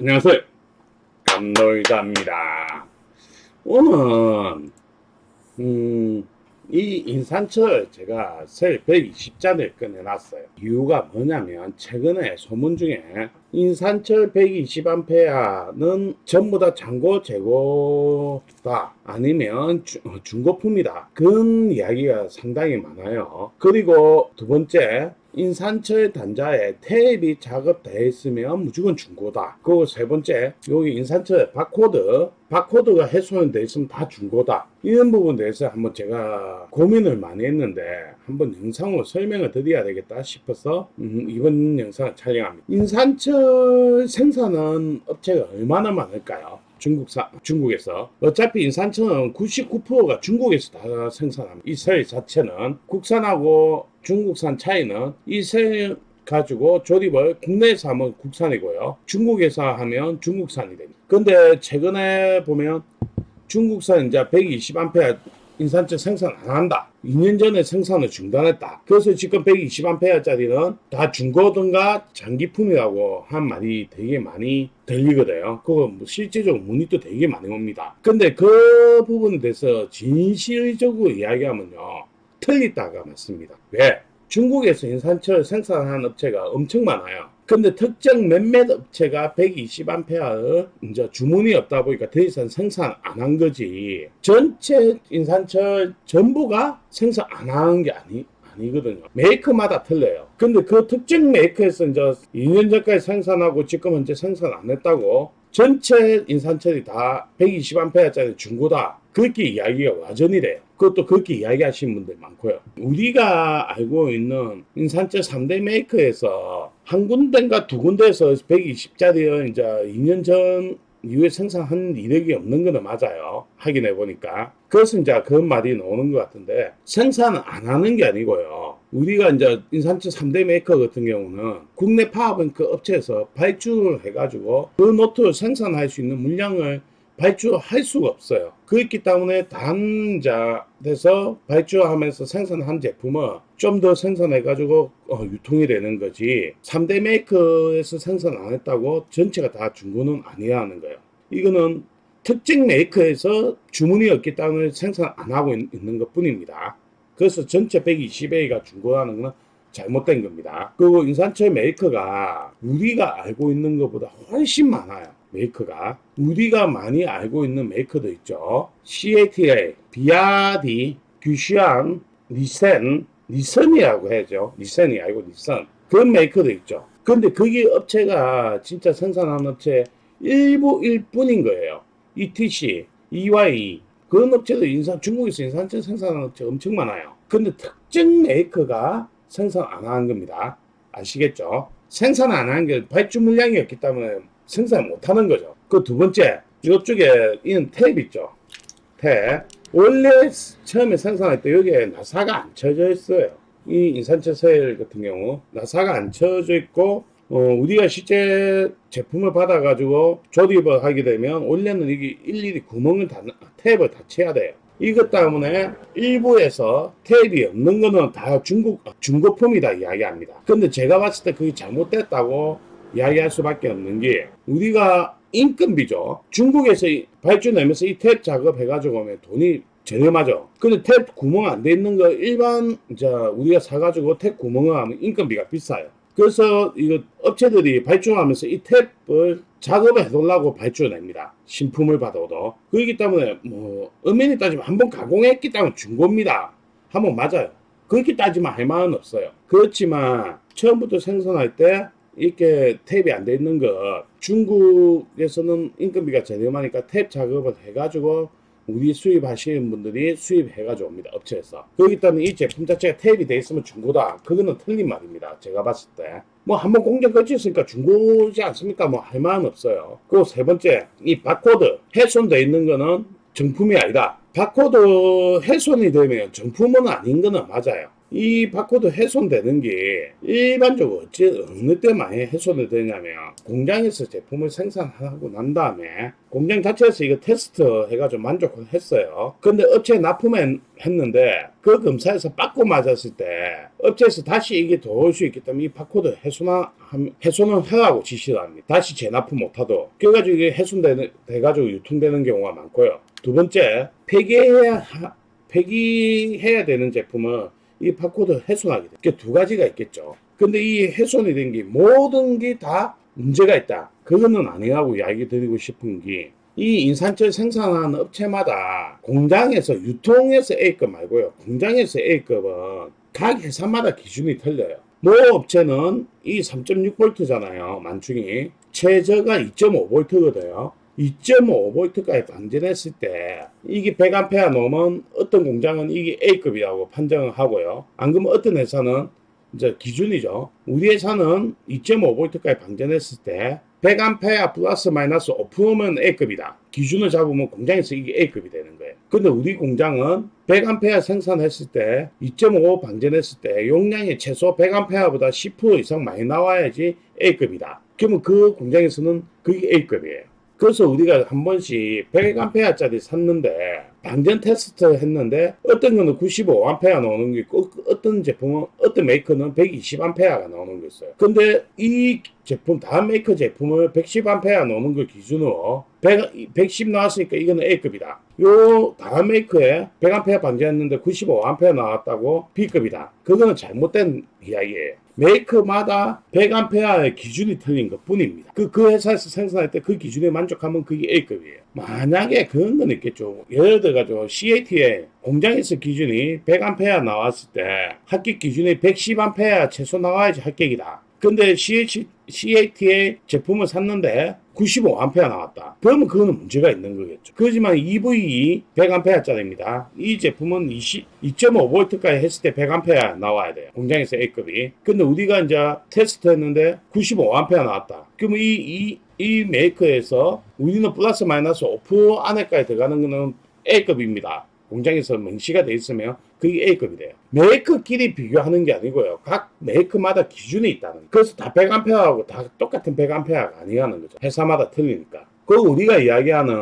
안녕하세요. 감놀자입니다. 오늘 이 인산철 제가 셀 120잔을 꺼내놨어요. 이유가 뭐냐면 최근에 소문 중에 인산철 120A는 전부 다 잔고 재고다 아니면 중고품이다 그런 이야기가 상당히 많아요. 그리고 두 번째, 인산철 단자에 탭이 작업되어 있으면 무조건 중고다. 그리고 세 번째, 여기 인산철 바코드가 훼손되어 있으면 다 중고다. 이런 부분에 대해서 한번 제가 고민을 많이 했는데 한번 영상으로 설명을 드려야 되겠다 싶어서 이번 영상을 촬영합니다. 인산철 생산은 업체가 얼마나 많을까요? 중국에서. 어차피 인산철은 99%가 중국에서 다 생산합니다. 이 셀 자체는 국산하고 중국산 차이는 이 셀 가지고 조립을 국내에서 하면 국산이고요. 중국에서 하면 중국산이 됩니다. 근데 최근에 보면 중국산 이제 120A 인산철 생산 안 한다. 2년 전에 생산을 중단했다. 그래서 지금 120A짜리는 다 중고든가 장기품이라고 한 말이 되게 많이 들리거든요. 그거 실제적으로 문의도 되게 많이 옵니다. 근데 그 부분에 대해서 진실적으로 이야기하면요, 틀리다가 맞습니다. 왜? 중국에서 인산철 생산하는 업체가 엄청 많아요. 근데 특정 몇몇 업체가 120A를 이제 주문이 없다 보니까 더 이상 생산 안 한 거지. 전체 인산철 전부가 생산 안 하는 게 아니거든요. 메이커마다 틀려요. 근데 그 특정 메이커에서 이제 2년 전까지 생산하고 지금 현재 생산 안 했다고 전체 인산철이 다 120A짜리 중고다, 그렇게 이야기가 와전이 돼요. 그것도 그렇게 이야기하시는 분들 많고요. 우리가 알고 있는 인산철 3대 메이커에서 한 군데인가 두 군데에서 120짜리 이제 2년 전 이후에 생산한 이력이 없는 거는 맞아요. 확인해 보니까. 그래서 이제 그런 말이 나오는 것 같은데, 생산은 안 하는 게 아니고요. 우리가 이제 인산철 3대 메이커 같은 경우는 국내 파워뱅크 업체에서 발주를 해가지고 그 노트를 생산할 수 있는 물량을 발주할 수가 없어요. 그렇기 때문에 단자돼서 발주하면서 생산한 제품을 좀 더 생산해가지고 유통이 되는 거지, 3대 메이커에서 생산 안 했다고 전체가 다 중고는 아니야 하는 거예요. 이거는 특정 메이커에서 주문이 없기 때문에 생산 안 하고 있는 것 뿐입니다. 그래서 전체 120A가 중고하는 건 잘못된 겁니다. 그리고 인산철 메이커가 우리가 알고 있는 것보다 훨씬 많아요. 메이커가 우리가 많이 알고 있는 메이커도 있죠. CATA, 비아디, 규시안, 리센이라고 해야죠. 리센이 아니고 리선. 그런 메이커도 있죠. 근데 그게 업체가 진짜 생산하는 업체 일부일 뿐인 거예요. ETC, EY, 그런 업체도 중국에서 인산철 생산하는 업체 엄청 많아요. 근데 특정 메이커가 생산 안 하는 겁니다. 아시겠죠? 생산 안 하는 게 발주 물량이 없기 때문에 생산 못 하는 거죠. 그 두 번째, 이쪽에 있는 탭 있죠. 탭. 원래 처음에 생산할 때 여기에 나사가 안 쳐져 있어요. 이 인산철 셀 같은 경우 나사가 안 쳐져 있고, 우리가 실제 제품을 받아가지고 조립을 하게 되면 원래는 이게 일일이 구멍을 탭을 다 쳐야 돼요. 이것 때문에 일부에서 탭이 없는 거는 다 중고품이다 이야기합니다. 근데 제가 봤을 때 그게 잘못됐다고 이야기할 수밖에 없는 게, 우리가 인건비죠. 중국에서 발주내면서 이 탭 작업해가지고 오면 돈이 저렴하죠. 근데 탭 구멍 안 돼 있는 거 일반 이제 우리가 사가지고 탭 구멍을 하면 인건비가 비싸요. 그래서 이거 업체들이 발주하면서 이 탭을 작업해 놓으려고 발주냅니다. 신품을 받아도. 그렇기 때문에 엄연히 따지면 한번 가공했기 때문에 중고입니다. 한번 맞아요. 그렇게 따지면 할 말은 없어요. 그렇지만 처음부터 생산할 때 이렇게 탭이 안 돼 있는 거, 중국에서는 인건비가 저렴하니까 탭 작업을 해가지고 우리 수입하시는 분들이 수입해가지고 옵니다. 업체에서. 그렇기 때문에 이 제품 자체가 탭이 돼 있으면 중고다, 그거는 틀린 말입니다. 제가 봤을 때 한번 공정 거치했으니까 중고지 않습니까? 할 말은 없어요. 그리고 세 번째, 이 바코드 훼손돼 있는 거는 정품이 아니다. 바코드 훼손이 되면 정품은 아닌 거는 맞아요. 이 바코드 훼손되는 게 일반적으로 어느 때 많이 훼손이 되냐면 공장에서 제품을 생산하고 난 다음에 공장 자체에서 이거 테스트 해가지고 만족을 했어요. 근데 업체에 납품했는데 그 검사에서 빠꾸 맞았을 때 업체에서 다시 이게 들어올 수 있기 때문에 이 바코드 훼손을 하라고 지시를 합니다. 다시 재납품 못하도록. 그래가지고 이게 훼손돼가지고 유통되는 경우가 많고요. 두 번째, 폐기해야 되는 제품은 이 바코드 훼손하게 돼요. 이게 두 가지가 있겠죠. 근데 이 훼손이 된 게 모든 게 다 문제가 있다. 그거는 아니라고 이야기 드리고 싶은 게 이 인산철 생산하는 업체마다 공장에서 유통해서 A급 말고요. 공장에서 A급은 각 회사마다 기준이 틀려요. 모 업체는 이 3.6V잖아요. 만충이. 최저가 2.5V거든요. 2.5V까지 방전했을 때 이게 100A 넘은 어떤 공장은 이게 A급이라고 판정을 하고요. 안 그러면 어떤 회사는 이제 기준이죠. 우리 회사는 2.5V까지 방전했을 때 100A 플러스 마이너스 5%면 A급이다. 기준을 잡으면 공장에서 이게 A급이 되는 거예요. 근데 우리 공장은 100A 생산했을 때 2.5 방전했을 때 용량이 최소 100A보다 10% 이상 많이 나와야지 A급이다. 그러면 그 공장에서는 그게 A급이에요. 그래서 우리가 한 번씩 100A짜리 샀는데 방전 테스트 했는데 어떤 거는 95A 나오는 게 있고 어떤 제품은 어떤 메이커는 120A가 나오는 게 있어요. 근데 이 제품 다음 메이커 제품을 110A 나오는 걸 기준으로 110 나왔으니까 이거는 A급이다. 요 다음 메이커에 100A 방전했는데 95A 나왔다고 B급이다. 그거는 잘못된 이야기예요. 메이커마다 100A의 기준이 틀린 것 뿐입니다. 그 회사에서 생산할 때 그 기준에 만족하면 그게 A급이에요. 만약에 그런 건 있겠죠. 예를 들어가지고 CAT에 공장에서 기준이 100A 나왔을 때 합격 기준이 110A 최소 나와야지 합격이다. 근데 CAT의 제품을 샀는데 95A 나왔다. 그러면 그거는 문제가 있는 거겠죠. 그렇지만 EVE 100A짜리입니다. 이 제품은 2.5V까지 했을 때 100A 나와야 돼요. 공장에서 A급이. 근데 우리가 이제 테스트 했는데 95A 나왔다. 그러면 이 메이커에서 우리는 플러스 마이너스 5% 안에까지 들어가는 거는 A급입니다. 공장에서 명시가 돼 있으면 그게 A급이 돼요. 메이커끼리 비교하는 게 아니고요. 각 메이커마다 기준이 있다는 거예요. 그래서 다 100A하고 다 똑같은 100A가 아니라는 거죠. 회사마다 틀리니까. 그리고 우리가 이야기하는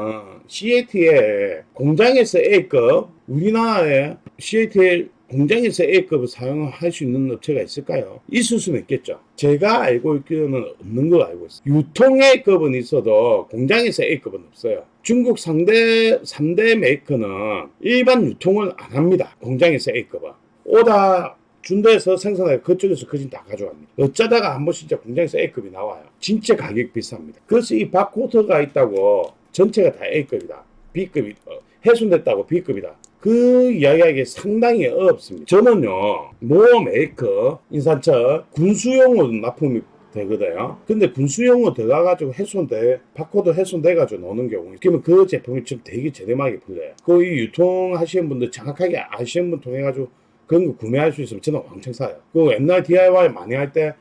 CAT의 공장에서 A급, 우리나라에 CAT의 공장에서 A급을 사용할 수 있는 업체가 있을까요? 있을 수는 있겠죠. 제가 알고 있기로는 없는 걸 알고 있어요. 유통 A급은 있어도 공장에서 A급은 없어요. 중국 3대 메이커는 일반 유통을 안 합니다. 공장에서 A급은. 오다 준다해서 생산하고 그쪽에서 그 진 다 가져갑니다. 어쩌다가 한 번씩 진짜 공장에서 A급이 나와요. 진짜 가격 비쌉니다. 그래서 이 바코드가 있다고 전체가 다 A급이다. B급이 훼손됐다고 B급이다. 그 이야기하기 상당히 어렵습니다. 저는요, 모 메이커, 인산철, 군수용으로 납품이 되거든요. 근데 군수용으로 들어가가지고 바코드 훼손돼가지고 나오는 경우, 그러면 그 제품이 좀 되게 저렴하게 풀려요. 그 유통하시는 분들 정확하게 아시는 분 통해가지고 그런 거 구매할 수 있으면 저는 왕창 사요. 그 옛날 DIY 많이 할 때,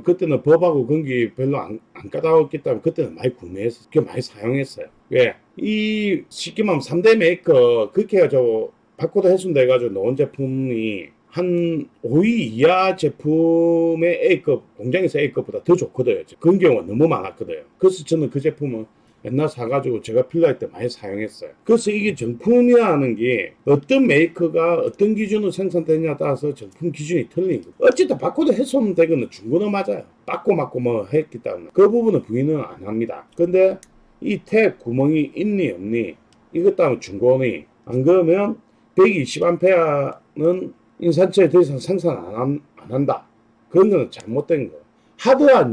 그때는 법하고 그런 게 별로 안 까다롭기 때문에 그때는 많이 구매했어요. 많이 사용했어요. 왜? 이 쉽게 말하면 3대 메이커 그렇게 해가지고 바코드 훼손돼가지고 나온 제품이 한 5위 이하 제품의 A급, 공장에서 A급보다 더 좋거든요. 그런 경우가 너무 많았거든요. 그래서 저는 그 제품은 맨날 사가지고 제가 필요할 때 많이 사용했어요. 그래서 이게 정품이라는 게 어떤 메이커가 어떤 기준으로 생산되느냐에 따라서 정품 기준이 틀린 거예요. 어쨌든 바코드 훼손되거나 중고는 맞아요. 빠꾸 맞고 뭐 했기 때문에 그 부분은 부인은 안 합니다. 근데 이 탭 구멍이 있니 없니 이것 때문에 중고니 안 그러면 120A는 인산철에 더 이상 생산 안 한다. 그런 거는 잘못된 거. 하드한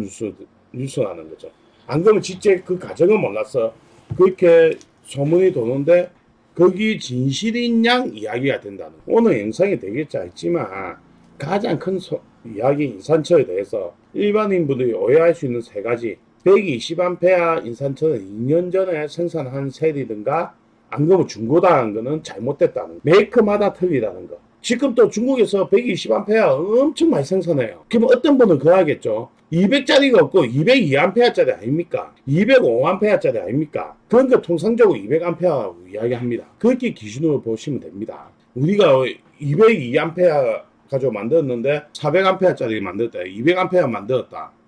뉴스라는 거죠. 안 그러면 진짜 그 가정을 몰라서 그렇게 소문이 도는데 거기 진실인 양 이야기가 된다는 거. 오늘 영상이 되게 짧지만 가장 큰 이야기 인산철에 대해서 일반인분들이 오해할 수 있는 세 가지. 120A 인산철은 2년 전에 생산한 셀이든가 안 그러면 중고다는 거는 잘못됐다는 거. 메이커마다 틀리다는 거. 지금 또 중국에서 120A 엄청 많이 생산해요. 그러면 어떤 분은 그거 하겠죠. 200짜리가 없고 202A짜리 아닙니까? 205A짜리 아닙니까? 그러니까 통상적으로 200A라고 이야기합니다. 그렇게 기준으로 보시면 됩니다. 우리가 202A가 가지고 만들었는데 400A짜리 만들었다. 200A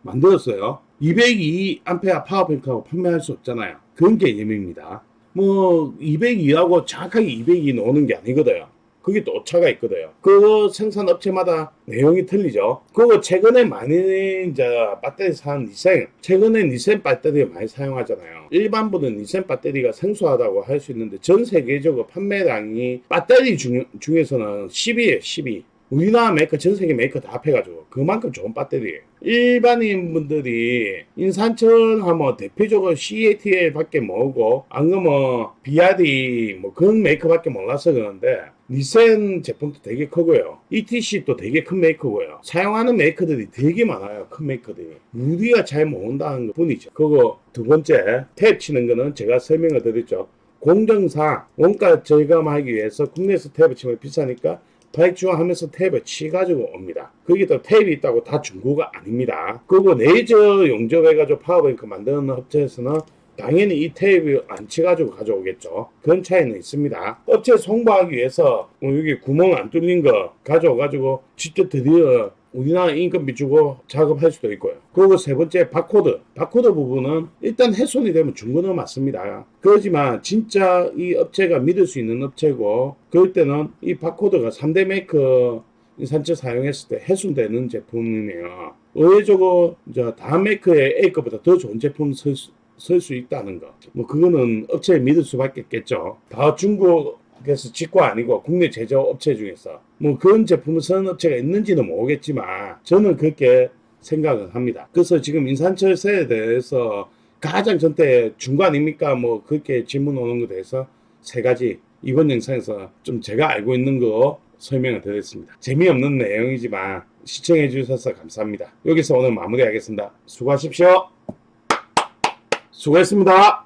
만들었어요. 202A 파워뱅크하고 판매할 수 없잖아요. 그런 개념입니다. 뭐 202하고 정확하게 202 나오는 게 아니거든요. 그게 또 오차가 있거든요. 그 생산업체마다 내용이 틀리죠. 그리고 최근에 많이 이제 배터리 사는 니센, 최근에 니센 배터리 많이 사용하잖아요. 일반분은 니센 배터리가 생소하다고 할 수 있는데 전 세계적으로 판매량이 배터리 중에서는 10위에요, 10위. 우리나라 메이커, 전 세계 메이커 다 합해가지고 그만큼 좋은 배터리예요. 일반인 분들이 인산철 하면 대표적으로 CATL 밖에 모르고 안 그러면 BRD 뭐 그런 메이커밖에 몰라서 그러는데 니센 제품도 되게 크고요. ETC도 되게 큰 메이커고요. 사용하는 메이커들이 되게 많아요. 큰 메이커들이. 우리가 잘 모른다는 것 뿐이죠. 그리고 두 번째 탭 치는 거는 제가 설명을 드렸죠. 공정상 원가 절감하기 위해서 국내에서 탭을 치면 비싸니까 발주하면서 탭을 치가지고 옵니다. 거기다 탭이 있다고 다 중고가 아닙니다. 그리고 레이저 용접해가지고 파워뱅크 만드는 업체에서는 당연히 이 탭을 안 치가지고 가져오겠죠. 그런 차이는 있습니다. 업체 홍보하기 위해서 여기 구멍 안 뚫린 거 가져와가지고 직접 드디어 우리나라 인건비 주고 작업할 수도 있고요. 그리고 세 번째 바코드 부분은 일단 훼손이 되면 중고는 맞습니다. 그렇지만 진짜 이 업체가 믿을 수 있는 업체고 그럴 때는 이 바코드가 3대 메이커 인산철 사용했을 때 훼손되는 제품이네요. 의외적으로 다음 메이커의 A급보다 더 좋은 제품 쓸 수 있다는 거. 뭐 그거는 업체에 믿을 수밖에 없겠죠. 다 중국에서 직구 아니고 국내 제조업체 중에서 뭐 그런 제품을 쓰는 업체가 있는지는 모르겠지만 저는 그렇게 생각을 합니다. 그래서 지금 인산철세에 대해서 가장 전대 중고 아닙니까? 뭐 그렇게 질문 오는 것에 대해서 세 가지 이번 영상에서 좀 제가 알고 있는 거 설명을 드렸습니다. 재미없는 내용이지만 시청해 주셔서 감사합니다. 여기서 오늘 마무리하겠습니다. 수고하십시오. 수고했습니다.